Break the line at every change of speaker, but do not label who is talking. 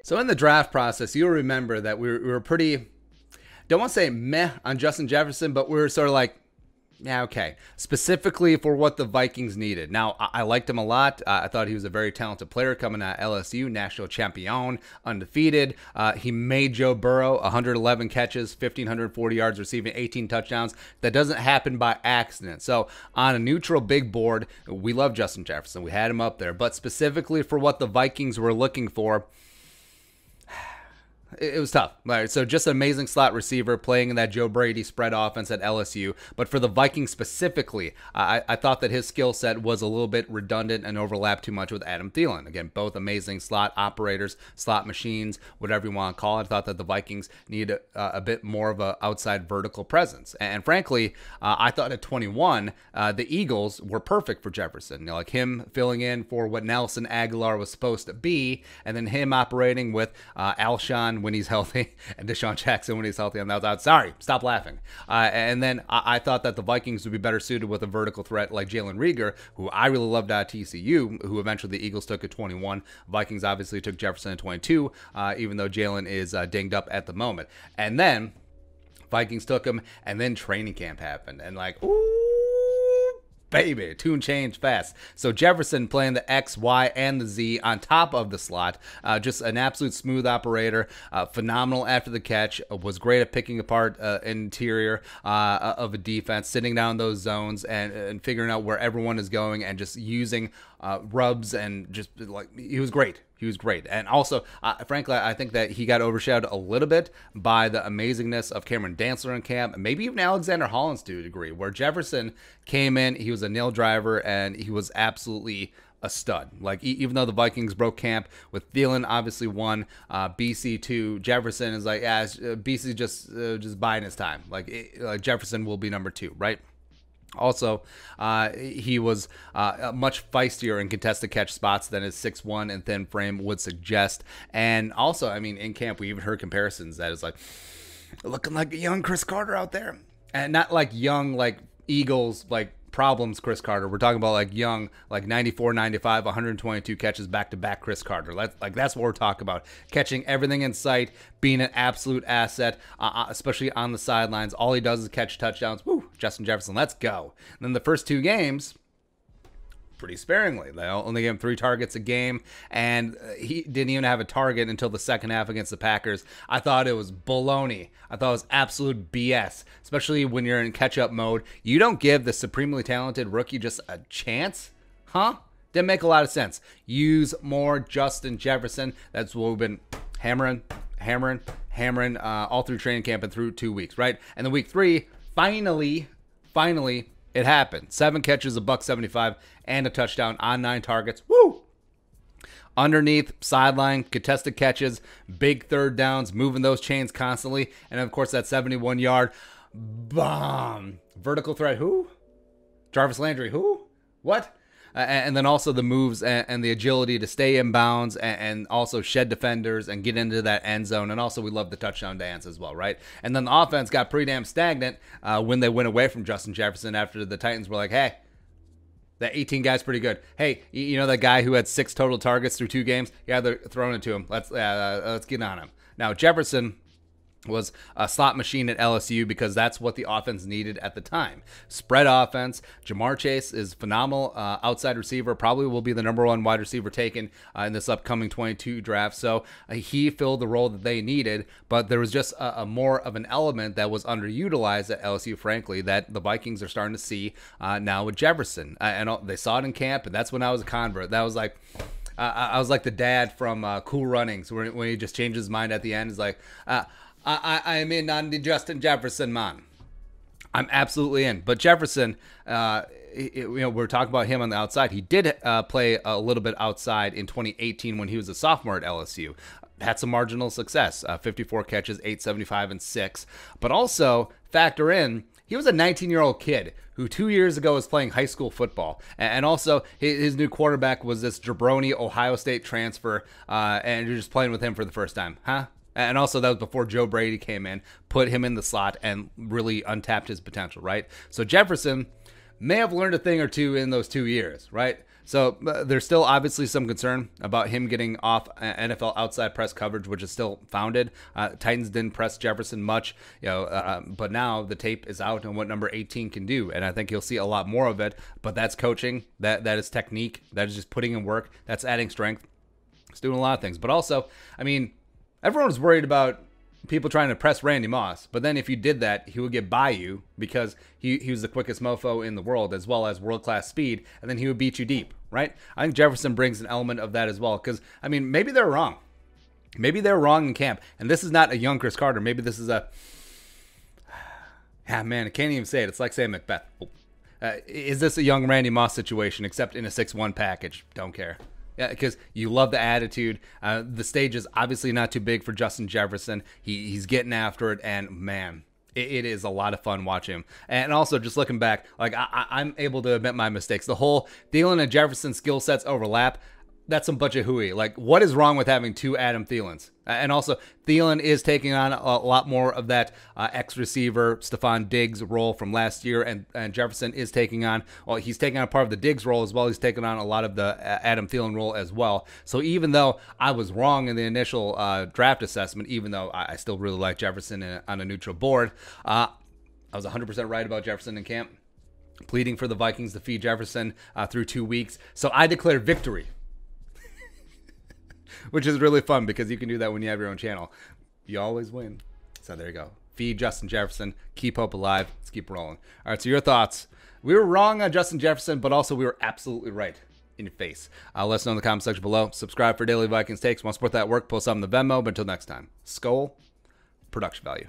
So in the draft process, you'll remember that we were pretty, don't want to say meh on Justin Jefferson, but we were sort of like, yeah, okay. Specifically for what the Vikings needed. Now, I liked him a lot. I thought he was a very talented player coming out of LSU, national champion, undefeated. He made Joe Burrow 111 catches, 1,540 yards receiving, 18 touchdowns. That doesn't happen by accident. So on a neutral big board, we love Justin Jefferson. We had him up there. But specifically for what the Vikings were looking for, it was tough. Right, so just an amazing slot receiver playing in that Joe Brady spread offense at LSU. But for the Vikings specifically, I thought that his skill set was a little bit redundant and overlapped too much with Adam Thielen. Again, both amazing slot operators, slot machines, whatever you want to call it. I thought that the Vikings need a bit more of an outside vertical presence. And frankly, I thought at 21, the Eagles were perfect for Jefferson. You know, like him filling in for what Nelson Aguilar was supposed to be, and then him operating with Alshon when he's healthy and Deshaun Jackson when he's healthy on the outside. Sorry, stop laughing. And then I thought that the Vikings would be better suited with a vertical threat like Jalen Reagor, who I really loved out of TCU, who eventually the Eagles took at 21. Vikings obviously took Jefferson at 22, even though Jalen is dinged up at the moment. And then Vikings took him, and then training camp happened. And like, ooh, baby, tune changed fast. So Jefferson playing the X, Y, and the Z on top of the slot. Just an absolute smooth operator. Phenomenal after the catch. Was great at picking apart interior of a defense, sitting down those zones and figuring out where everyone is going and just using rubs and just like, he was great. He was great. And also, frankly, I think that he got overshadowed a little bit by the amazingness of Cameron Dantzler in camp, maybe even Alexander Hollins to a degree, where Jefferson came in, he was a nail driver, and he was absolutely a stud. Like, even though the Vikings broke camp with Thielen, obviously won, BC 2, Jefferson is like, yeah, BC just biding his time. Like Jefferson will be number 2, right? Also, he was much feistier in contested catch spots than his 6'1" and thin frame would suggest. And also, I mean, in camp, we even heard comparisons that is like, looking like a young Chris Carter out there. And not like young, like Eagles, like problems Chris Carter. We're talking about like young, like 94, 95, 122 catches back-to-back Chris Carter. That's what we're talking about. Catching everything in sight, being an absolute asset, especially on the sidelines. All he does is catch touchdowns. Woo, Justin Jefferson, let's go. And then the first 2 games, pretty sparingly. They only gave him 3 targets a game, and he didn't even have a target until the second half against the Packers. I thought it was baloney. I thought it was absolute BS, especially when you're in catch-up mode. You don't give the supremely talented rookie just a chance? Huh? Didn't make a lot of sense. Use more Justin Jefferson. That's what we've been hammering all through training camp and through 2 weeks, right? And then week 3, finally, it happened. 7 catches, $175, and a touchdown on 9 targets. Woo! Underneath, sideline, contested catches, big third downs, moving those chains constantly. And, of course, that 71-yard bomb. Vertical threat, who? Jarvis Landry, who? What? And then also the moves and the agility to stay in bounds and also shed defenders and get into that end zone. And also we love the touchdown dance as well, right? And then the offense got pretty damn stagnant when they went away from Justin Jefferson after the Titans were like, hey, that 18 guy's pretty good. Hey, you know that guy who had 6 total targets through 2 games? Yeah, they're throwing it to him. Let's get on him. Now, Jefferson was a slot machine at LSU because that's what the offense needed at the time. Spread offense. Jamar Chase is phenomenal outside receiver. Probably will be the #1 wide receiver taken in this upcoming 22 draft. So he filled the role that they needed, but there was just a more of an element that was underutilized at LSU, frankly, that the Vikings are starting to see now with Jefferson. And they saw it in camp, and that's when I was a convert. That was like, I was like the dad from Cool Runnings, when he just changed his mind at the end. He's like, I am in on the Justin Jefferson, man. I'm absolutely in. But Jefferson, we're talking about him on the outside. He did play a little bit outside in 2018 when he was a sophomore at LSU. Had some marginal success, 54 catches, 875, and 6. But also factor in, he was a 19-year-old kid who 2 years ago was playing high school football. And also, his new quarterback was this jabroni Ohio State transfer, and you're just playing with him for the first time. Huh? And also, that was before Joe Brady came in, put him in the slot, and really untapped his potential, right? So Jefferson may have learned a thing or two in those 2 years, right? So there's still obviously some concern about him getting off NFL outside press coverage, which is still founded. Titans didn't press Jefferson much, but now the tape is out on what number 18 can do, and I think you'll see a lot more of it. But that's coaching, that is technique, that is just putting in work, that's adding strength. It's doing a lot of things. But also, I mean, everyone was worried about people trying to press Randy Moss, but then if you did that, he would get by you because he was the quickest mofo in the world, as well as world-class speed, and then he would beat you deep, right? I think Jefferson brings an element of that as well, because, I mean, maybe they're wrong. Maybe they're wrong in camp, and this is not a young Chris Carter. Maybe this is a... Ah, man, I can't even say it. It's like saying Macbeth. Is this a young Randy Moss situation, except in a 6'1" package? Don't care. Yeah, because you love the attitude. The stage is obviously not too big for Justin Jefferson. He's getting after it, and man, it is a lot of fun watching him. And also, just looking back, like I'm able to admit my mistakes. The whole Thielen and Jefferson skill sets overlap. That's some bunch of hooey. Like, what is wrong with having two Adam Thielens? And also, Thielen is taking on a lot more of that ex-receiver Stephon Diggs role from last year, and Jefferson is taking on, well, he's taking on a part of the Diggs role as well. He's taking on a lot of the Adam Thielen role as well. So even though I was wrong in the initial draft assessment, even though I still really like Jefferson on a neutral board, I was 100% right about Jefferson in camp, pleading for the Vikings to feed Jefferson through 2 weeks. So I declare victory. Which is really fun because you can do that when you have your own channel. You always win. So there you go. Feed Justin Jefferson. Keep hope alive. Let's keep rolling. All right, so your thoughts. We were wrong on Justin Jefferson, but also we were absolutely right in your face. Let us know in the comment section below. Subscribe for daily Vikings takes. Want to support that work, post up in the Venmo. But until next time, Skol, production value.